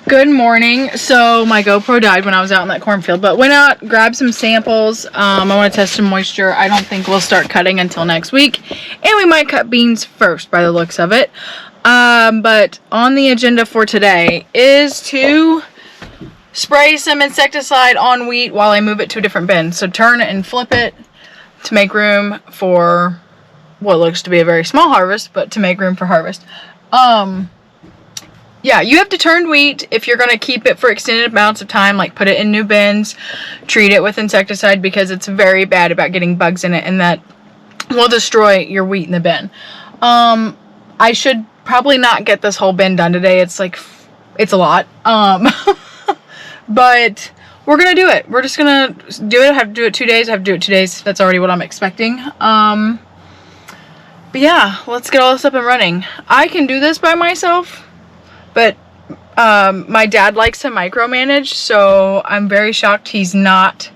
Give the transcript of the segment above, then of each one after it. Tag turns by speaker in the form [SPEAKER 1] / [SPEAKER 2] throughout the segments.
[SPEAKER 1] Good morning. So my GoPro died when I was out in that cornfield, but went out, grabbed some samples. I want to test some moisture. I don't think we'll start cutting until next week, and we might cut beans first by the looks of it. But on the agenda for today is to spray some insecticide on wheat while I move it to a different bin. So turn it and flip it to make room for what looks to be a very small harvest, but to make room for harvest. Yeah, you have to turn wheat if you're going to keep it for extended amounts of time, like put it in new bins, treat it with insecticide because it's very bad about getting bugs in it, and that will destroy your wheat in the bin. I should probably not get this whole bin done today. It's a lot. But we're going to do it. We're just going to do it. I have to do it 2 days. I have to do it 2 days. That's already what I'm expecting. But yeah, let's get all this up and running. I can do this by myself. But my dad likes to micromanage, so I'm very shocked he's not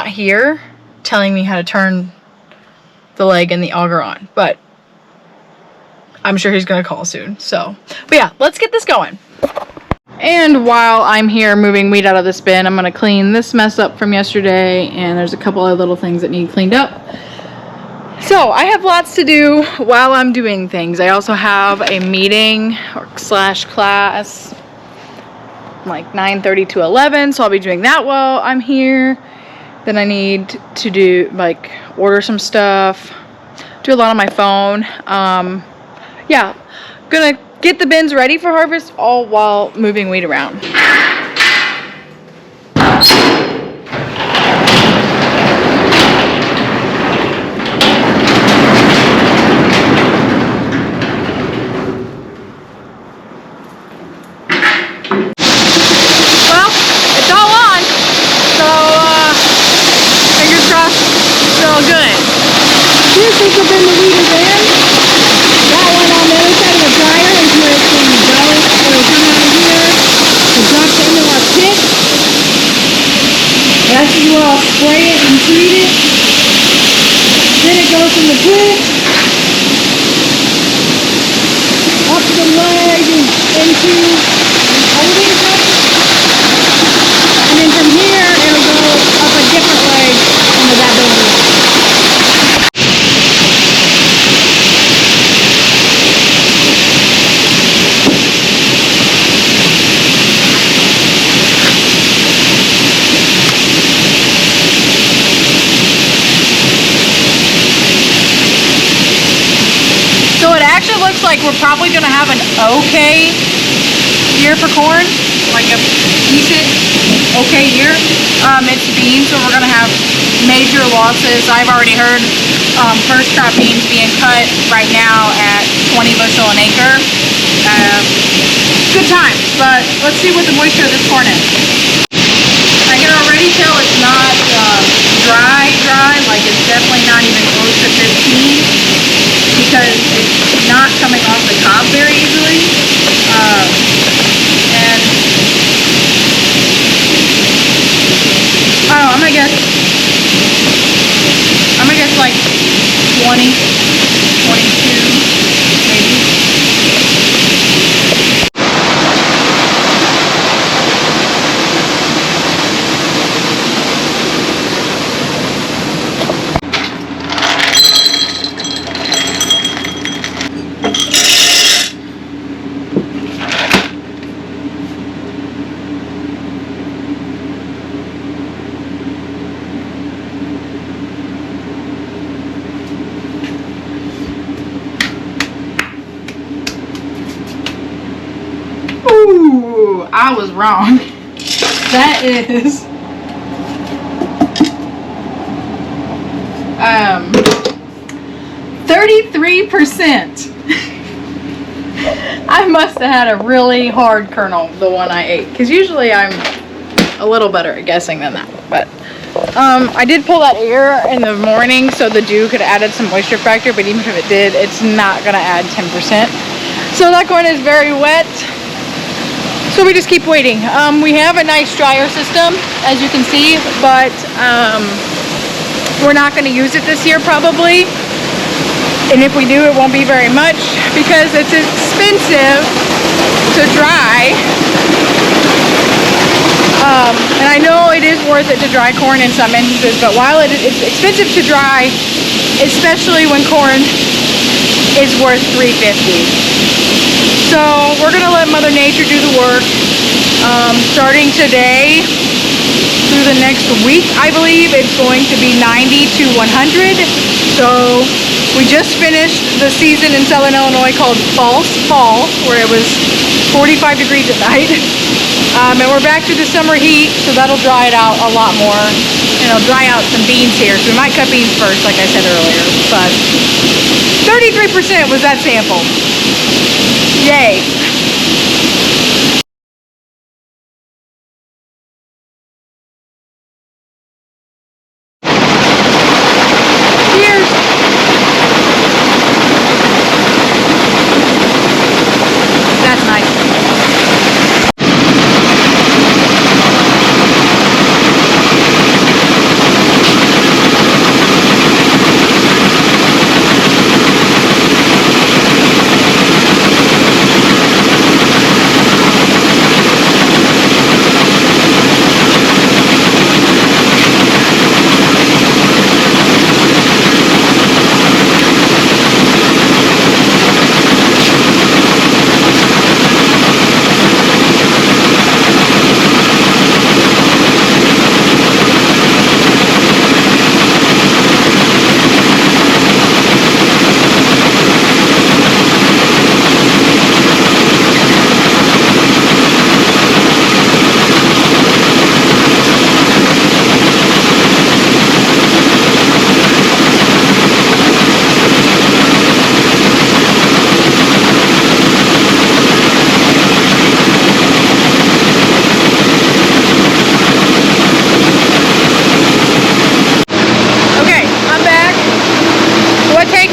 [SPEAKER 1] here telling me how to turn the leg and the auger on. But I'm sure he's going to call soon. So, but yeah, let's get this going. And while I'm here moving wheat out of this bin, I'm going to clean this mess up from yesterday, and there's a couple of little things that need cleaned up. So I have lots to do while I'm doing things. I also have a meeting slash class like 9:30 to 11, so I'll be doing that while I'm here. Then I need to do order some stuff, do a lot on my phone. Yeah, gonna get the bins ready for harvest all while moving wheat around.
[SPEAKER 2] This is in the leader bin. That one on the other side of the dryer is where it's going to go. It'll come out of here. It drops into our pit. That's where I'll spray it and treat it. Then it goes from the pit up the leg into the holding tank. And then from here it'll go up a different leg into that building.
[SPEAKER 1] So it actually looks like we're probably going to have an okay year for corn, like a decent okay year. It's beans, so we're going to have major losses. I've already heard first crop beans being cut right now at 20 bushel an acre. Good times, but let's see what the moisture of this corn is. I can already tell it's not dry, like it's definitely not even close to 15. Because it's not coming off the cob very easily, and I don't know, I'm gonna guess like 20, 22 maybe. Ooh, I was wrong. That is 33%. I must have had a really hard kernel, the one I ate, because usually I'm a little better at guessing than that. But I did pull that air in the morning so the dew could have added some moisture factor, but even if it did, it's not going to add 10%. So that corn is very wet. So we just keep waiting. We have a nice dryer system, as you can see, but we're not going to use it this year probably. And if we do, it won't be very much because it's expensive to dry And I know it is worth it to dry corn in some instances, but while it's expensive to dry, especially when corn is worth $3.50. So we're gonna let Mother Nature do the work. Starting today through the next week, I believe it's going to be 90 to 100. So we just finished the season in Southern Illinois called Fall, where it was 45 degrees at night. And we're back to the summer heat, so that'll dry it out a lot more. And it'll dry out some beans here, so we might cut beans first, like I said earlier. But 33% was that sample. Yay. Cheers. That's nice.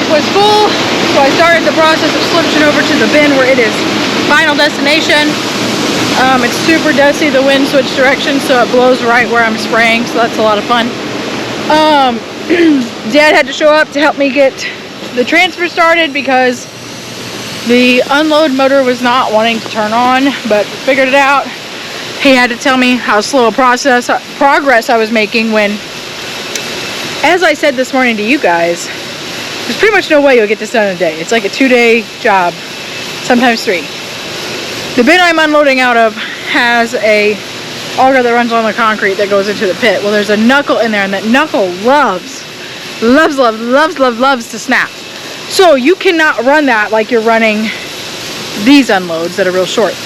[SPEAKER 1] Was full, so I started the process of switching over to the bin where it is final destination. It's super dusty, the wind switched directions, so it blows right where I'm spraying, so that's a lot of fun. Dad had to show up to help me get the transfer started because the unload motor was not wanting to turn on, but figured it out. He had to tell me how slow a progress I was making when, as I said this morning to you guys, there's pretty much no way you'll get this done in a day. It's like a 2-day job, sometimes 3. The bin I'm unloading out of has a auger that runs on the concrete that goes into the pit. Well, there's a knuckle in there, and that knuckle loves to snap. So you cannot run that like you're running these unloads that are real short,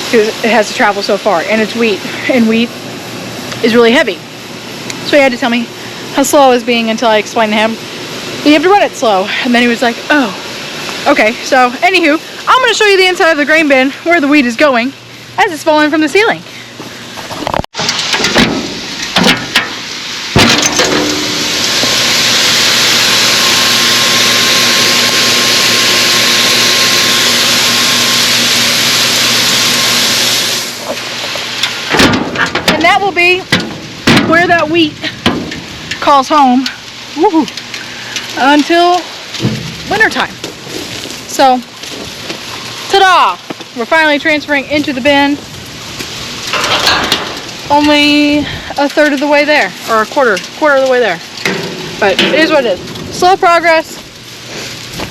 [SPEAKER 1] because it has to travel so far, and it's wheat, and wheat is really heavy. So he had to tell me how slow I was being until I explained to him you have to run it slow. And then he was like, oh, okay. So anywho, I'm going to show you the inside of the grain bin where the wheat is going as it's falling from the ceiling. And that will be where that wheat calls home. Woohoo. Until winter time. So, ta-da! We're finally transferring into the bin. Only a third of the way there, or a quarter of the way there. But it is what it is. Slow progress,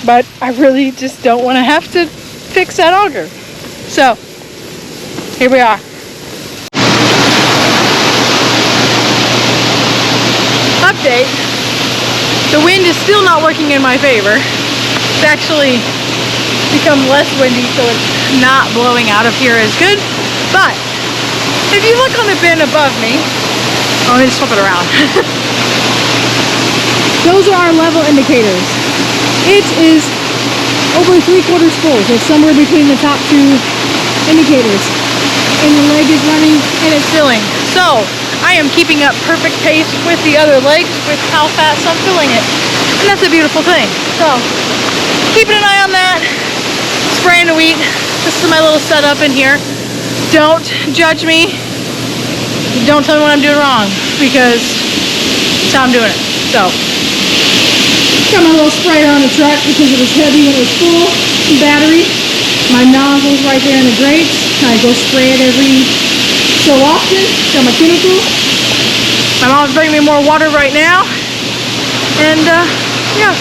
[SPEAKER 1] but I really just don't want to have to fix that auger. So, here we are. Update. The wind is still not working in my favor. It's actually become less windy, so it's not blowing out of here as good. But if you look on the bin above me, let me just flip it around.
[SPEAKER 2] Those are our level indicators. It is over 3/4 full, so it's somewhere between the top 2 indicators. And the leg is running
[SPEAKER 1] and it's filling. So I am keeping up perfect pace with the other legs with how fast I'm filling it. And that's a beautiful thing. So, keeping an eye on that. Spraying the wheat. This is my little setup in here. Don't judge me. Don't tell me what I'm doing wrong, because that's how I'm doing it. So,
[SPEAKER 2] got my little sprayer on the truck because it was heavy and it was full. Battery. My nozzle's right there in the grates. I go spray it every so often. Got my chemical.
[SPEAKER 1] My mom's bringing me more water right now. And yeah,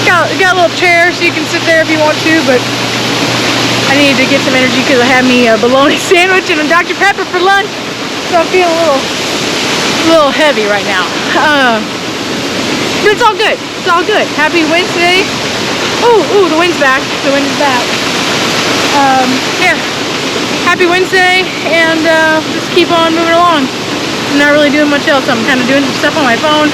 [SPEAKER 1] got a little chair so you can sit there if you want to, but I need to get some energy because I had me a bologna sandwich and a Dr. Pepper for lunch. So I'm feeling a little heavy right now. But it's all good. It's all good. Happy Wednesday. Ooh, the wind's back. The wind is back. Yeah. Happy Wednesday, and just keep on moving along. I'm not really doing much else. I'm kind of doing some stuff on my phone,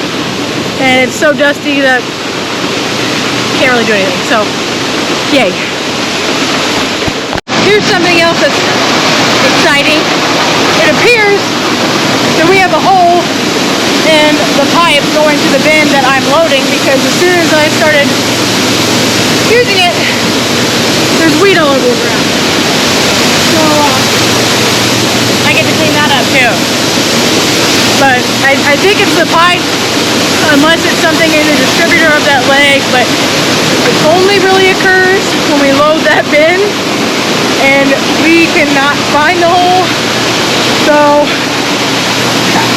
[SPEAKER 1] and it's so dusty that I can't really do anything. So, yay. Here's something else that's exciting. It appears that we have a hole in the pipe going to the bin that I'm loading, because as soon as I started using it, there's weed all over the ground. So I get to clean that up too. But I think it's the pipe, unless it's something in the distributor of that leg, but it only really occurs when we load that bin and we cannot find the hole. So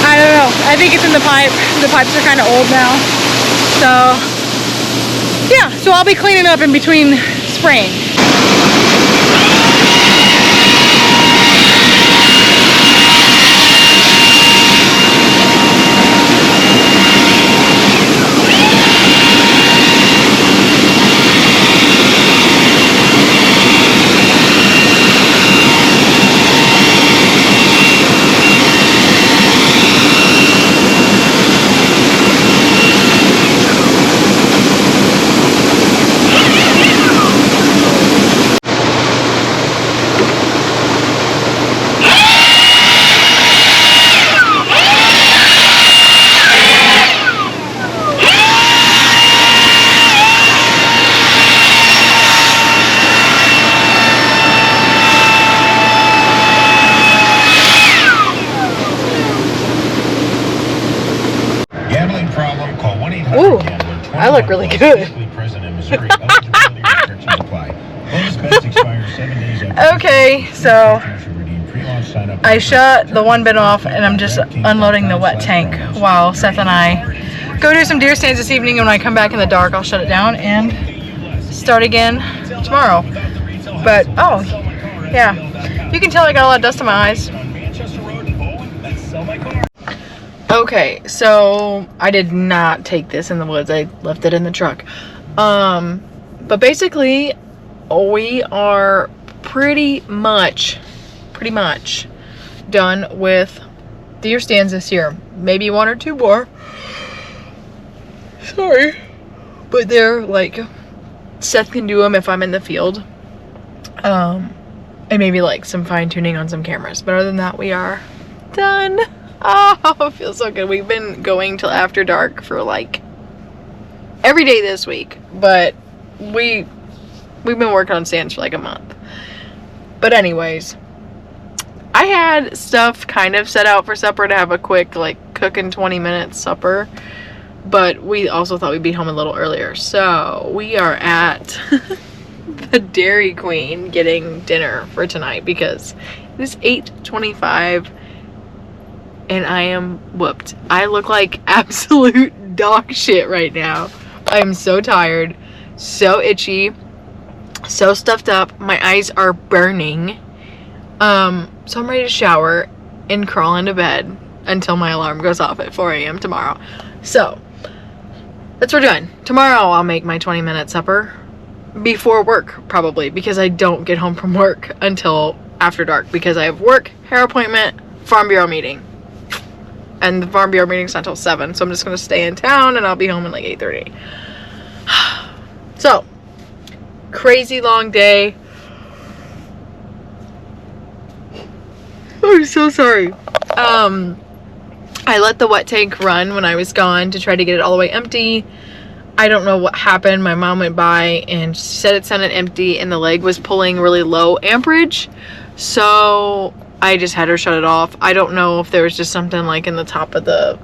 [SPEAKER 1] I don't know. I think it's in the pipe. The pipes are kind of old now. So yeah, so I'll be cleaning up in between spraying. Ooh, I look really good. Okay, so I shut the one bin off and I'm just unloading the wet tank while Seth and I go do some deer stands this evening. And when I come back in the dark, I'll shut it down and start again tomorrow. But, oh, yeah, you can tell I got a lot of dust in my eyes. Okay, so I did not take this in the woods. I left it in the truck. But basically, we are pretty much done with deer stands this year. Maybe one or two more. Sorry. But they're like, Seth can do them if I'm in the field. And maybe like some fine tuning on some cameras. But other than that, we are done. Oh, it feels so good. We've been going till after dark for like every day this week, but we've been working on stands for like a month. But anyways, I had stuff kind of set out for supper to have a quick like cook in 20 minutes supper, but we also thought we'd be home a little earlier. So we are at the Dairy Queen getting dinner for tonight because it is 8:25. And I am whooped. I look like absolute dog shit right now. I am so tired, so itchy, so stuffed up. My eyes are burning. So I'm ready to shower and crawl into bed until my alarm goes off at 4 a.m. tomorrow. So that's what we're doing. Tomorrow I'll make my 20-minute supper before work, probably, because I don't get home from work until after dark because I have work, hair appointment, Farm Bureau meeting. And the Farm Bureau meeting's not till 7, so I'm just going to stay in town and I'll be home at like 8:30. So, crazy long day. I'm so sorry. I let the wet tank run when I was gone to try to get it all the way empty. I don't know what happened. My mom went by and she said it sounded empty and the leg was pulling really low amperage. So I just had her shut it off. I don't know if there was just something like in the top of the,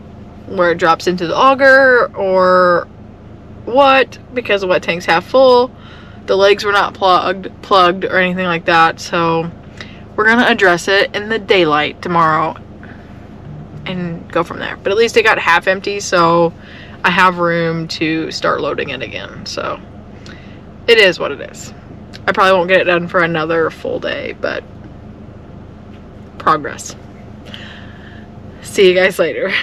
[SPEAKER 1] where it drops into the auger or what, because the wet tank's half full. The legs were not plugged or anything like that, so we're gonna address it in the daylight tomorrow and go from there. But at least it got half empty, so I have room to start loading it again. So it is what it is. I probably won't get it done for another full day, but progress. See you guys later.